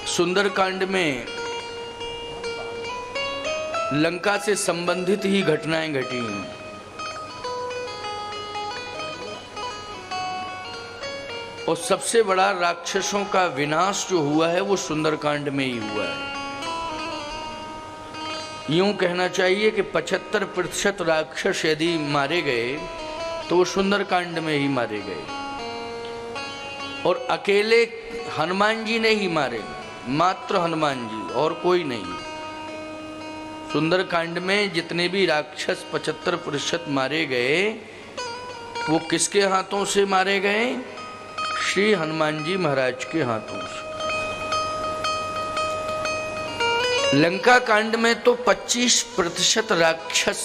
सुंदरकांड में लंका से संबंधित ही घटनाएं घटी हैं। और सबसे बड़ा राक्षसों का विनाश जो हुआ है वो सुंदरकांड में ही हुआ है। यूं कहना चाहिए कि 75% राक्षस यदि मारे गए तो वो सुंदरकांड में ही मारे गए, और अकेले हनुमान जी ने ही मारे, मात्र हनुमान जी, और कोई नहीं। सुंदरकांड में जितने भी राक्षस 75% मारे गए वो किसके हाथों से मारे गए? श्री हनुमान जी महाराज के हाथों से। लंका कांड में तो 25% राक्षस,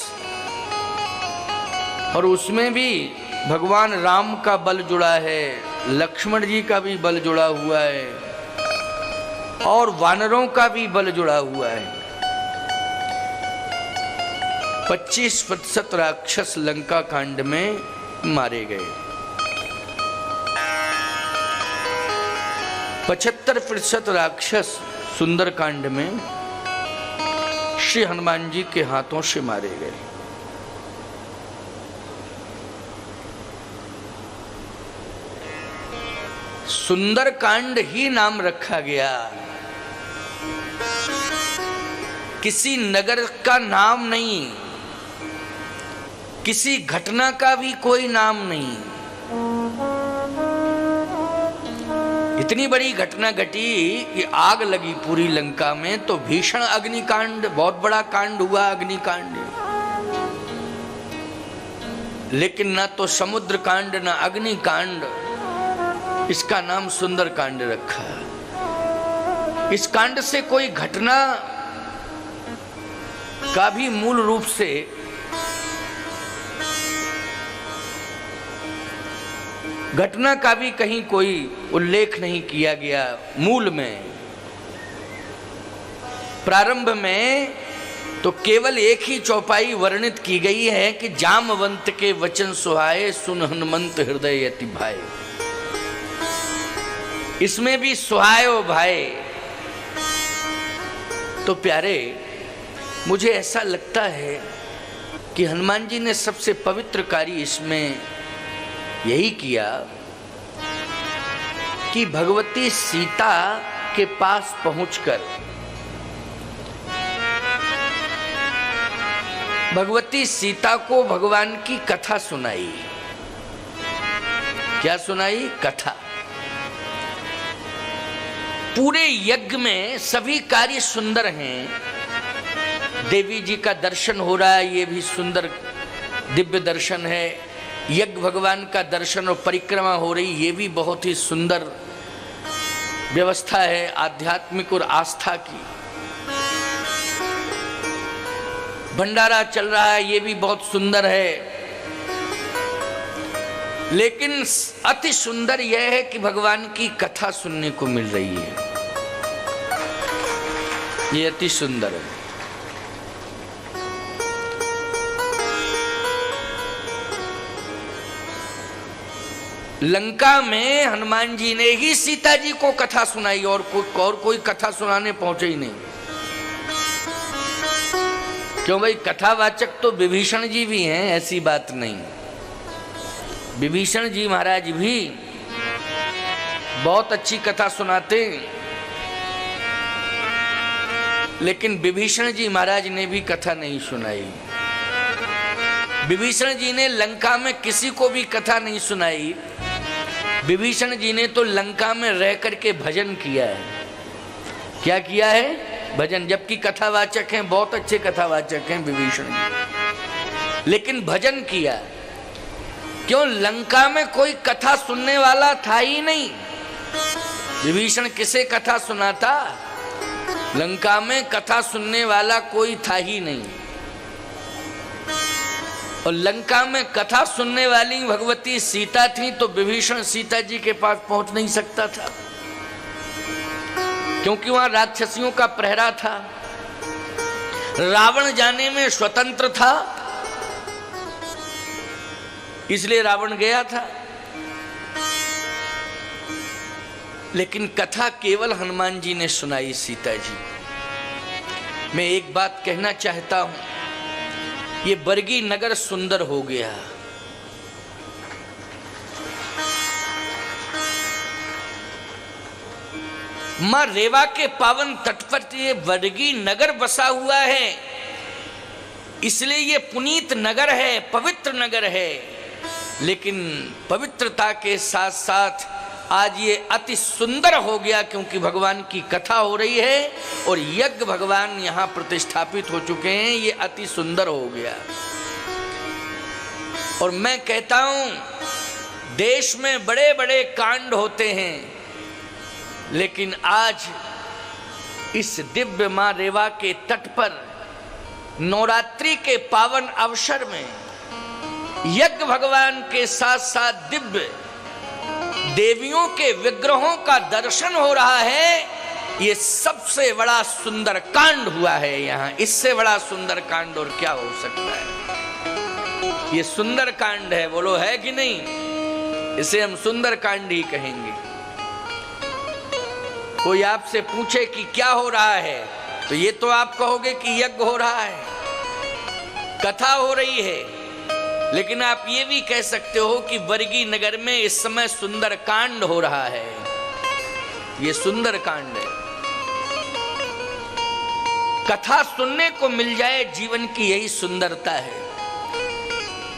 और उसमें भी भगवान राम का बल जुड़ा है, लक्ष्मण जी का भी बल जुड़ा हुआ है, और वानरों का भी बल जुड़ा हुआ है। 25% राक्षस लंका कांड में मारे गए। 75% राक्षस सुंदरकांड में श्री हनुमान जी के हाथों से मारे गए। सुंदरकांड ही नाम रखा गया, किसी नगर का नाम नहीं, किसी घटना का भी कोई नाम नहीं। इतनी बड़ी घटना घटी कि आग लगी पूरी लंका में, तो भीषण अग्निकांड, बहुत बड़ा कांड हुआ अग्निकांड। लेकिन ना तो समुद्र कांड ना अग्निकांड, इसका नाम सुंदरकांड रखा। इस कांड से कोई घटना का भी मूल रूप से घटना का भी कहीं कोई उल्लेख नहीं किया गया। मूल में, प्रारंभ में तो केवल एक ही चौपाई वर्णित की गई है कि जामवंत के वचन सुहाए, सुन हनुमंत हृदय अति भाए। इसमें भी सुहायो भाई। तो प्यारे, मुझे ऐसा लगता है कि हनुमान जी ने सबसे पवित्र कार्य इसमें यही किया कि भगवती सीता के पास पहुंचकर भगवती सीता को भगवान की कथा सुनाई। क्या सुनाई? कथा। पूरे यज्ञ में सभी कार्य सुंदर हैं। देवी जी का दर्शन हो रहा है, ये भी सुंदर दिव्य दर्शन है। यज्ञ भगवान का दर्शन और परिक्रमा हो रही, ये भी बहुत ही सुंदर व्यवस्था है आध्यात्मिक और आस्था की। भंडारा चल रहा है, ये भी बहुत सुंदर है। लेकिन अति सुंदर यह है कि भगवान की कथा सुनने को मिल रही है, ये अति सुंदर है। लंका में हनुमान जी ने ही सीता जी को कथा सुनाई, और कोई कथा सुनाने पहुंचे ही नहीं। क्यों भाई? कथावाचक तो विभीषण जी भी हैं, ऐसी बात नहीं। विभीषण जी महाराज भी बहुत अच्छी कथा सुनाते, लेकिन विभीषण जी महाराज ने भी कथा नहीं सुनाई। विभीषण जी ने लंका में किसी को भी कथा नहीं सुनाई। विभीषण जी ने तो लंका में रह करके भजन किया है। क्या किया है? भजन। जबकि कथावाचक हैं, बहुत अच्छे कथावाचक हैं विभीषण जी, लेकिन भजन किया। क्यों? लंका में कोई कथा सुनने वाला था ही नहीं। विभीषण किसे कथा सुनाता? लंका में कथा सुनने वाला कोई था ही नहीं। और लंका में कथा सुनने वाली भगवती सीता थी, तो विभीषण सीता जी के पास पहुंच नहीं सकता था, क्योंकि वहां राक्षसियों का प्रहरा था। रावण जाने में स्वतंत्र था, इसलिए रावण गया था। लेकिन कथा केवल हनुमान जी ने सुनाई सीता जी। मैं एक बात कहना चाहता हूं, ये बरगी नगर सुंदर हो गया। मां रेवा के पावन तट पर ये बरगी नगर बसा हुआ है, इसलिए ये पुनीत नगर है, पवित्र नगर है। लेकिन पवित्रता के साथ साथ आज ये अति सुंदर हो गया, क्योंकि भगवान की कथा हो रही है और यज्ञ भगवान यहां प्रतिष्ठापित हो चुके हैं। ये अति सुंदर हो गया। और मैं कहता हूं, देश में बड़े बड़े कांड होते हैं, लेकिन आज इस दिव्य मां रेवा के तट पर नवरात्रि के पावन अवसर में यज्ञ भगवान के साथ साथ दिव्य देवियों के विग्रहों का दर्शन हो रहा है। ये सबसे बड़ा सुंदर कांड हुआ है यहाँ। इससे बड़ा सुंदर कांड और क्या हो सकता है? ये सुंदर कांड है, बोलो है कि नहीं? इसे हम सुंदर कांड ही कहेंगे। कोई आपसे पूछे कि क्या हो रहा है, तो ये तो आप कहोगे कि यज्ञ हो रहा है, कथा हो रही है। लेकिन आप ये भी कह सकते हो कि बरगी नगर में इस समय सुंदर कांड हो रहा है। ये सुंदर कांड है। कथा सुनने को मिल जाए, जीवन की यही सुंदरता है।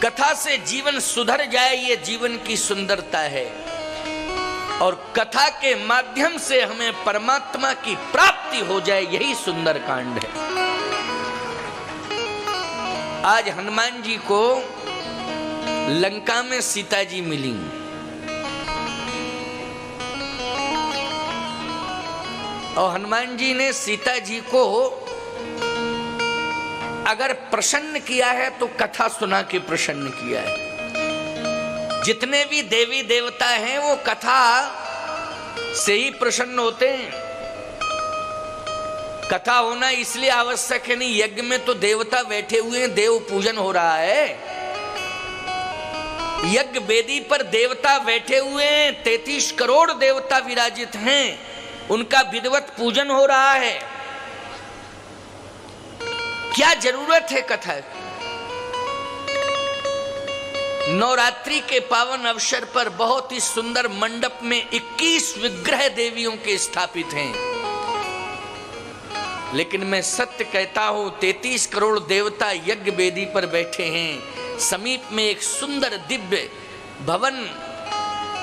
कथा से जीवन सुधर जाए, ये जीवन की सुंदरता है। और कथा के माध्यम से हमें परमात्मा की प्राप्ति हो जाए, यही सुंदर कांड है। आज हनुमान जी को लंका में सीता जी मिली। और हनुमान जी ने सीता जी को अगर प्रसन्न किया है तो कथा सुना के प्रसन्न किया है। जितने भी देवी देवता हैं वो कथा से ही प्रसन्न होते हैं। कथा होना इसलिए आवश्यक है नहीं, यज्ञ में तो देवता बैठे हुए हैं, देव पूजन हो रहा है। यज्ञ वेदी पर देवता बैठे हुए हैं, 33 करोड़ देवता विराजित हैं, उनका विधिवत पूजन हो रहा है। क्या जरूरत है कथा की? नवरात्रि के पावन अवसर पर बहुत ही सुंदर मंडप में 21 विग्रह देवियों के स्थापित हैं। लेकिन मैं सत्य कहता हूं, 33 करोड़ देवता यज्ञ वेदी पर बैठे हैं। समीप में एक सुंदर दिव्य भवन,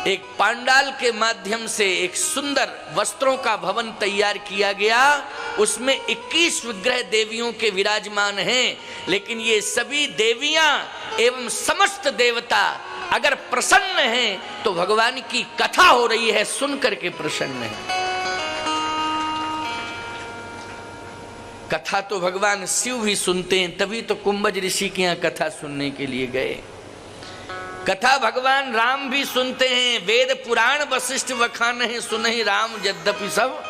एक पांडाल के माध्यम से एक सुंदर वस्त्रों का भवन तैयार किया गया। उसमें 21 विग्रह देवियों के विराजमान हैं। लेकिन ये सभी देवियां एवं समस्त देवता अगर प्रसन्न हैं तो भगवान की कथा हो रही है, सुन करके प्रसन्न है। कथा तो भगवान शिव भी सुनते हैं, तभी तो कुंभज ऋषि के यहाँ कथा सुनने के लिए गए। कथा भगवान राम भी सुनते हैं। वेद पुराण वशिष्ठ बखान है, सुनहि राम यद्यपि सब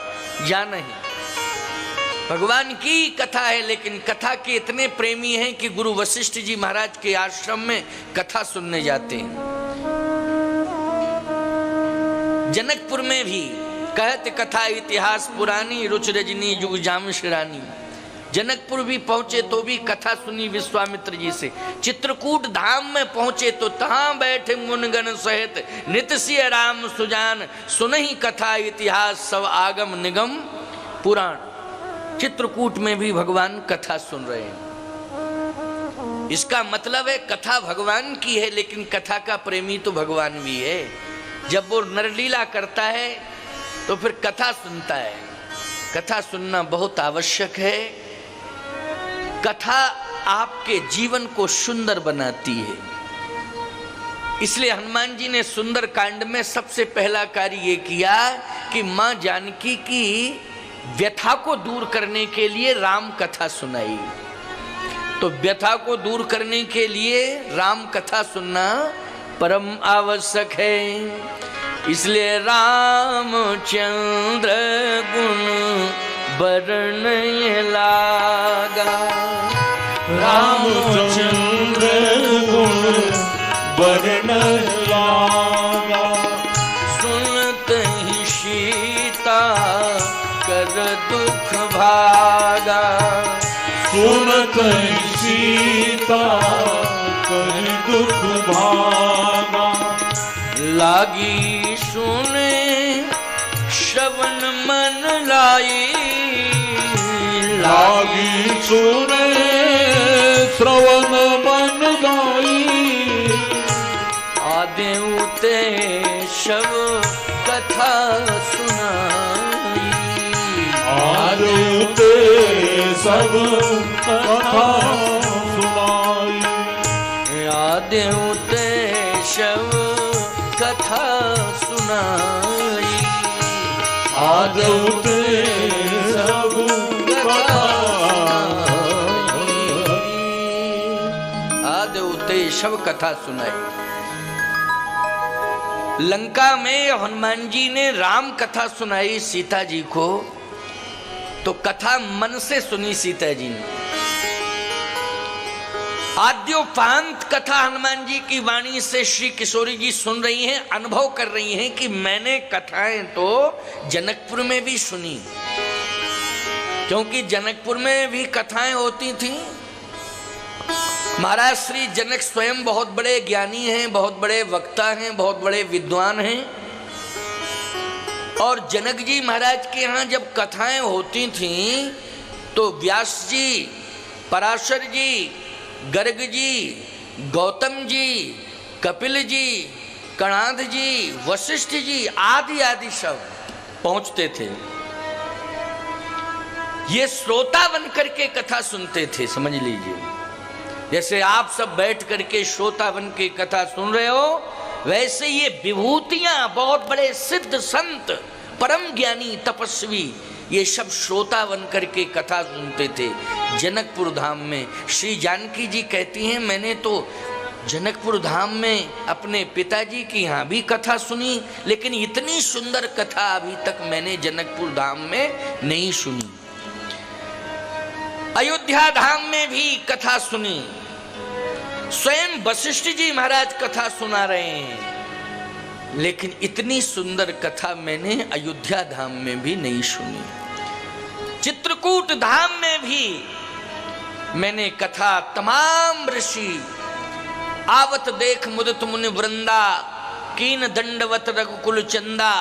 जानहि। भगवान की कथा है, लेकिन कथा के इतने प्रेमी हैं कि गुरु वशिष्ठ जी महाराज के आश्रम में कथा सुनने जाते हैं। जनकपुर में भी कहत कथा इतिहास पुरानी, रुच रजनी जुग जाम शिरानी। जनकपुर भी पहुंचे तो भी कथा सुनी विश्वामित्र जी से। चित्रकूट धाम में पहुंचे तो तहां बैठे मुनगण सहित नित्य राम सुजान, सुनहि कथा इतिहास सब आगम निगम पुराण। चित्रकूट में भी भगवान कथा सुन रहे हैं। इसका मतलब है कथा भगवान की है, लेकिन कथा का प्रेमी तो भगवान भी है। जब वो नरलीला करता है तो फिर कथा सुनता है। कथा सुनना बहुत आवश्यक है। कथा आपके जीवन को सुंदर बनाती है। इसलिए हनुमान जी ने सुंदर कांड में सबसे पहला कार्य ये किया कि मां जानकी की व्यथा को दूर करने के लिए राम कथा सुनाई। तो व्यथा को दूर करने के लिए राम कथा सुनना परम आवश्यक है। इसलिए रामचंद्र गुण बरनय लागा, रामचंद्र गुण बरनय लागा। सुनत ही सीता कर दुख भागा। सुन कहीं सीता कर दुख भागा। लागी सुने श्रवण मन लाई। लागी सुने श्रवण मन लाई। आदेउते शव कथा सुनाई। आदेउते सब कथा सुनाई। आदेउते शव कथा सुनाई। आदेउते सब कथा आदेउते शव कथा सुनाई। लंका में हनुमान जी ने राम कथा सुनाई सीता जी को, तो कथा मन से सुनी सीता जी ने। आद्योपांत कथा हनुमान जी की वाणी से श्री किशोरी जी सुन रही हैं, अनुभव कर रही हैं कि मैंने कथाएं तो जनकपुर में भी सुनी, क्योंकि जनकपुर में भी कथाएं होती थी। महाराज श्री जनक स्वयं बहुत बड़े ज्ञानी हैं, बहुत बड़े वक्ता हैं, बहुत बड़े विद्वान हैं। और जनक जी महाराज के यहाँ जब कथाएं होती थीं तो व्यास जी, पराशर जी, गर्ग जी, गौतम जी, कपिल जी, कणाद जी, वशिष्ठ जी आदि आदि सब पहुंचते थे। ये श्रोता बन करके कथा सुनते थे, समझ लीजिए। जैसे आप सब बैठ करके श्रोता बन के कथा सुन रहे हो, वैसे ये विभूतियां, बहुत बड़े सिद्ध संत, परम ज्ञानी, तपस्वी, ये सब श्रोता बन करके कथा सुनते थे जनकपुर धाम में। श्री जानकी जी कहती हैं मैंने तो जनकपुर धाम में अपने पिताजी की यहाँ भी कथा सुनी, लेकिन इतनी सुंदर कथा अभी तक मैंने जनकपुर धाम में नहीं सुनी। अयोध्या धाम में भी कथा सुनी, स्वयं वशिष्ठ जी महाराज कथा सुना रहे हैं, लेकिन इतनी सुंदर कथा मैंने अयोध्या धाम में भी नहीं सुनी। चित्रकूट धाम में भी मैंने कथा तमाम ऋषि आवत देख मुदित मुनि वृंदा, कीन दंडवत रघुकुल चंदा।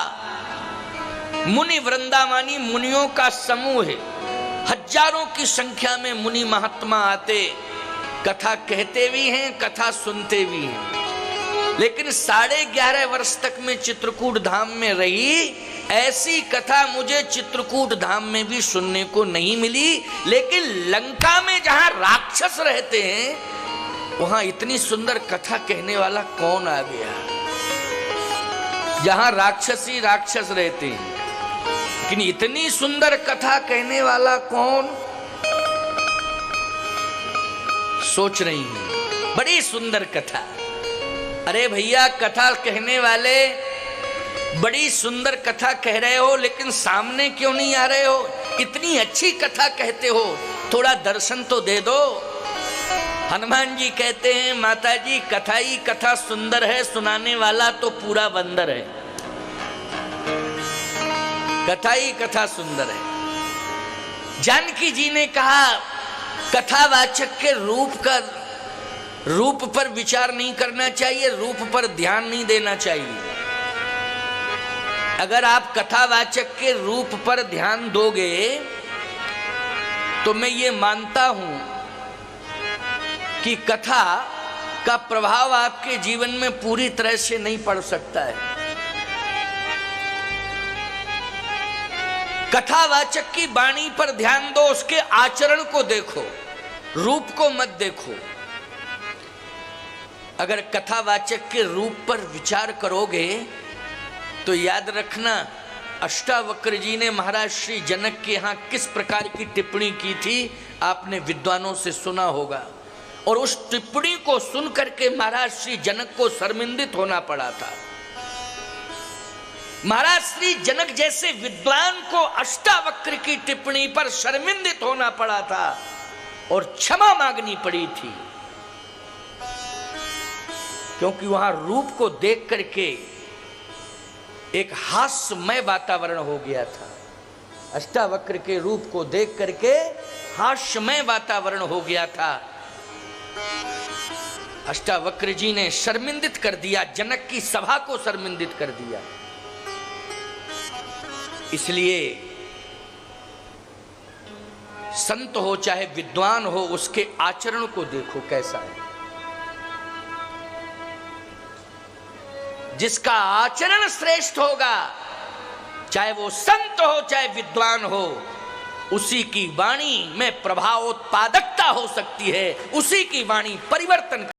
मुनि वृंदा मानी मुनियों का समूह है, हजारों की संख्या में मुनि महात्मा आते, कथा कहते भी हैं, कथा सुनते भी हैं। लेकिन 11.5 वर्ष तक मैं चित्रकूट धाम में रही, ऐसी कथा मुझे चित्रकूट धाम में भी सुनने को नहीं मिली। लेकिन लंका में जहां राक्षस रहते हैं वहां इतनी सुंदर कथा कहने वाला कौन आ गया। जहां राक्षस ही राक्षस रहते हैं, लेकिन इतनी सुंदर कथा कहने वाला कौन, सोच रही हैं। बड़ी सुंदर कथा। अरे भैया, कथा कहने वाले बड़ी सुंदर कथा कह रहे हो, लेकिन सामने क्यों नहीं आ रहे हो? इतनी अच्छी कथा कहते हो, थोड़ा दर्शन तो दे दो। हनुमान जी कहते हैं माता जी कथा ही कथा सुंदर है, सुनाने वाला तो पूरा बंदर है। कथा ही कथा सुंदर है। जानकी जी ने कहा कथावाचक के रूप पर विचार नहीं करना चाहिए, रूप पर ध्यान नहीं देना चाहिए। अगर आप कथावाचक के रूप पर ध्यान दोगे तो मैं ये मानता हूं कि कथा का प्रभाव आपके जीवन में पूरी तरह से नहीं पड़ सकता है। कथावाचक की वाणी पर ध्यान दो, उसके आचरण को देखो, रूप को मत देखो। अगर कथावाचक के रूप पर विचार करोगे तो याद रखना अष्टावक्र जी ने महाराज श्री जनक के यहाँ किस प्रकार की टिप्पणी की थी, आपने विद्वानों से सुना होगा। और उस टिप्पणी को सुन करके महाराज श्री जनक को शर्मिंदित होना पड़ा था। महाराज श्री जनक जैसे विद्वान को अष्टावक्र की टिप्पणी पर शर्मिंदित होना पड़ा था और क्षमा मांगनी पड़ी थी, क्योंकि वहां रूप को देख करके एक हास्यमय वातावरण हो गया था। अष्टावक्र के रूप को देख करके हास्यमय वातावरण हो गया था। अष्टावक्र जी ने शर्मिंदित कर दिया, जनक की सभा को शर्मिंदित कर दिया। इसलिए संत हो चाहे विद्वान हो, उसके आचरण को देखो कैसा है। जिसका आचरण श्रेष्ठ होगा, चाहे वो संत हो चाहे विद्वान हो, उसी की वाणी में प्रभावोत्पादकता हो सकती है, उसी की वाणी परिवर्तन